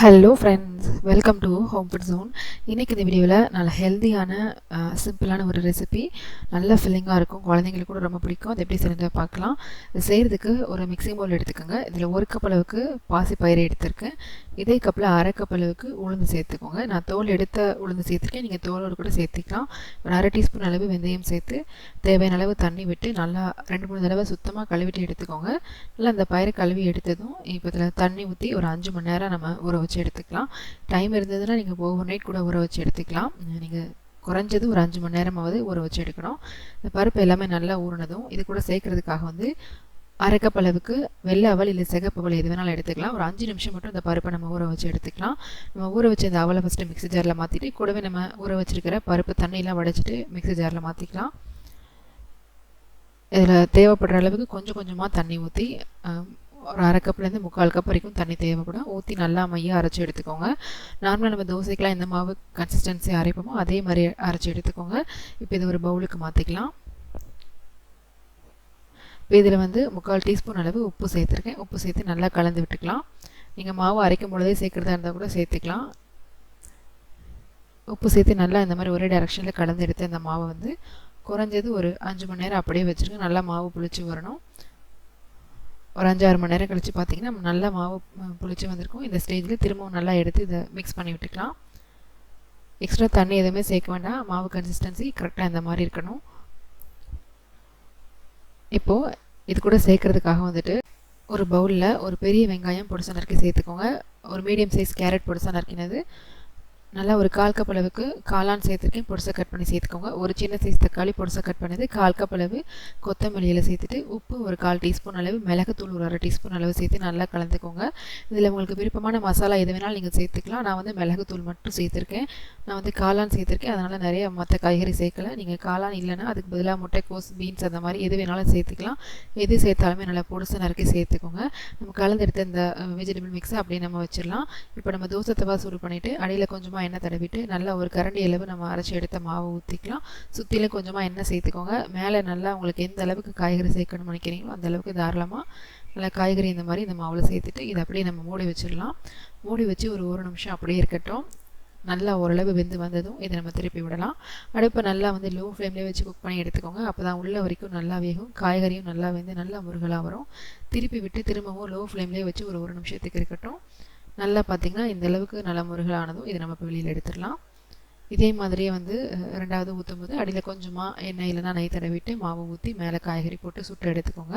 Hello friends, welcome to Home Food Zone. இன்றைக்கி இந்த வீடியோவில் நல்ல ஹெல்த்தியான சிம்பிளான ஒரு ரெசிபி, நல்ல ஃபில்லிங்காக இருக்கும், குழந்தைங்களுக்கு கூட ரொம்ப பிடிக்கும். அது எப்படி செய்யறதை பார்க்கலாம். இது செய்கிறதுக்கு ஒரு மிக்சிங் பவுல் எடுத்துக்கோங்க. இதில் 1 கப் அளவுக்கு பாசிப்பயிறு எடுத்திருக்கேன். இதே கப்பில் 1/2 கப் அளவுக்கு உளுந்து சேர்த்துக்கோங்க. நான் தோல் எடுத்த உளுந்து சேர்த்துருக்கேன், நீங்கள் தோலோடு கூட சேர்த்துக்கலாம். ஒரு 1/2 டீஸ்பூன் அளவு வெந்தயம் சேர்த்து தேவையான அளவு தண்ணி விட்டு நல்லா 2-3 தடவை சுத்தமாக கழுவிட்டு எடுத்துக்கோங்க. நல்லா அந்த பயிரை கழுவி எடுத்ததும் இப்போ இதில் தண்ணி ஊற்றி ஒரு 5 மணி நேரம் நம்ம ஊற வச்சு எடுத்துக்கலாம். டைம் இருந்ததுன்னா நீங்கள் ஓவர் நைட் கூட ஊற வச்சு எடுத்துக்கலாம். நீங்கள் குறைஞ்சது ஒரு 5 மணி நேரமாவது ஊற வச்சு எடுக்கணும். இந்த பருப்பு எல்லாமே நல்லா ஊறினதும் இது கூட சேர்க்கறதுக்காக 1/2 கப் அளவுக்கு வெள்ளை அவல் இல்லை சிகப்பு அவல் எது வேணாலும் எடுத்துக்கலாம். ஒரு 5 நிமிஷம் மட்டும் இந்த பருப்பை நம்ம ஊற வச்சு எடுத்துக்கலாம். நம்ம ஊற வச்சு இந்த அவலை ஃபஸ்ட்டு மிக்ஸி ஜாரில் மாற்றிட்டு கூடவே நம்ம ஊற வச்சுருக்கிற பருப்பு தண்ணியெலாம் வடைச்சிட்டு மிக்ஸி ஜாரில் மாற்றிக்கலாம். இதில் தேவைப்படுற அளவுக்கு கொஞ்சம் கொஞ்சமாக தண்ணி ஊற்றி ஒரு 1/2 கப்லேருந்து 3/4 கப் வரைக்கும் தண்ணி தேவைப்படும். ஊற்றி நல்லா மையாக அரைச்சி எடுத்துக்கோங்க. நார்மலாக நம்ம தோசைக்கெலாம் எந்த மாவு கன்சிஸ்டன்சி அரைப்போமோ அதே மாதிரி அரைச்சி எடுத்துக்கோங்க. இப்போ இது ஒரு பவுலுக்கு மாற்றிக்கலாம். இப்போ இதில் 3/4 டீஸ்பூன் அளவு உப்பு சேர்த்துருக்கேன். உப்பு சேர்த்து நல்லா கலந்து விட்டுக்கலாம். நீங்கள் மாவு அரைக்கும் பொழுதே சேர்க்குறதா இருந்தால் கூட சேர்த்துக்கலாம். உப்பு சேர்த்து நல்லா இந்த மாதிரி ஒரே டைரெக்ஷனில் கலந்து எடுத்து அந்த மாவை குறைஞ்சது ஒரு 5 மணி நேரம் அப்படியே வச்சுருங்க. நல்லா மாவு புளிச்சு வரணும். ஒரு 5-6 மணி நேரம் கழித்து பார்த்தீங்கன்னா நல்லா மாவு புளிச்சு வந்திருக்கும். இந்த ஸ்டேஜில் திரும்பவும் நல்லா எடுத்து இதை மிக்ஸ் பண்ணி விட்டுக்கலாம். எக்ஸ்ட்ரா தண்ணி எதுவுமே சேர்க்க வேண்டாம். மாவு கன்சிஸ்டன்சி கரெக்டாக இந்த மாதிரி இருக்கணும். இப்போது இது கூட சேர்க்குறதுக்காக ஒரு பவுலில் ஒரு பெரிய வெங்காயம் பொடிசா நறுக்கி சேர்த்துக்கோங்க. ஒரு மீடியம் சைஸ் கேரட் பொடிசா நறுக்கினது, நல்லா ஒரு 1/4 கப் அளவுக்கு காளான் சேர்த்துருக்கேன், பொடிசா கட் பண்ணி சேர்த்துக்கோங்க. ஒரு சின்ன சைஸ் தக்காளி பொடிசா கட் பண்ணது, 1/4 கப் அளவு கொத்தமல்லி இலை சேர்த்துட்டு உப்பு ஒரு 1/4 டீஸ்பூன் அளவு, மிளகுத்தூள் ஒரு 1/2 டீஸ்பூன் அளவு சேர்த்து நல்லா கலந்துக்கோங்க. இதில் உங்களுக்கு விருப்பமான மசாலா எது வேணாலும் நீங்கள் சேர்த்துக்கலாம். நான் மிளகுத்தூள் மட்டும் சேர்த்துருக்கேன். நான் காளான் சேர்த்துருக்கேன், அதனால் நிறைய மற்ற காய்கறி சேர்க்கலை. நீங்கள் காளான் இல்லைன்னா அதுக்கு பதிலாக முட்டைக்கோஸ், பீன்ஸ் அந்த மாதிரி எது வேணாலும் சேர்த்துக்கலாம். எது சேர்த்தாலுமே நல்லா பொடிசா நறுக்கி சேர்த்துக்கோங்க. நம்ம கலந்தெடுத்த இந்த வெஜிடபிள் மிக்ஸை அப்படியே நம்ம வச்சிடலாம். இப்போ நம்ம தோசை தவா சூடு பண்ணிவிட்டு அடியில் கொஞ்சமாக எண்ணெய் தடவிட்டு நல்லா ஒரு கரண்டி அளவு நம்ம அரைச்சி எடுத்த மாவை ஊற்றிக்கலாம். சுற்றிலும் கொஞ்சமாக எண்ணெய் சேர்த்துக்கோங்க. மேலே நல்லா உங்களுக்கு எந்த அளவுக்கு காய்கறி சேர்க்கணும்னு நினைக்கிறீங்களோ அந்த அளவுக்கு தாராளமாக நல்லா காய்கறி இந்த மாதிரி இந்த மாவில் சேர்த்துட்டு இதை அப்படியே நம்ம மூடி வச்சிடலாம். மூடி வச்சு ஒரு நிமிஷம் அப்படியே இருக்கட்டும். நல்லா ஓரளவு வெந்து வந்ததும் இதை நம்ம திருப்பி விடலாம். அடுப்பை நல்லா லோ ஃப்ளேம்லேயே வச்சு குக் பண்ணி எடுத்துக்கோங்க. அப்போ தான் உள்ள வரைக்கும் நல்லா வேகும், காய்கறியும் நல்லா வெந்து நல்லா முருகலாக வரும். திருப்பி விட்டு திரும்பவும் லோ ஃப்ளேம்லேயே வச்சு ஒரு நிமிஷத்துக்கு இருக்கட்டும். நல்லா பார்த்திங்கன்னா இந்த அளவுக்கு நல்லா முருகலானதும் இதை நம்ம இப்போ வெளியில் எடுத்துடலாம். இதே மாதிரியே 2வது ஊற்றும் போது அடியில் கொஞ்சமாக எண்ணெய் இல்லைனா நெய் தடவிட்டு மாவு ஊற்றி மேலே காய்கறி போட்டு சுட்டு எடுத்துக்கோங்க.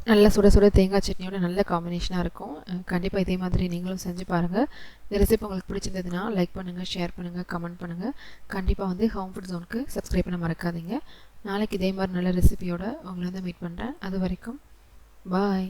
நல்லா சுட சுட தேங்காய் சட்னியோட நல்ல காம்பினேஷனாக இருக்கும். கண்டிப்பாக இதே மாதிரி நீங்களும் செஞ்சு பாருங்கள். இந்த ரெசிபி உங்களுக்கு பிடிச்சிருந்ததுன்னா லைக் பண்ணுங்கள், ஷேர் பண்ணுங்கள், கமெண்ட் பண்ணுங்கள். கண்டிப்பாக ஹோம் ஃபுட் ஜோனுக்கு சப்ஸ்கிரைப் பண்ண மறக்காதீங்க. நாளைக்கு இதே மாதிரி நல்ல ரெசிபியோட உங்களை மீட் பண்ணுறேன். அது வரைக்கும் பாய்.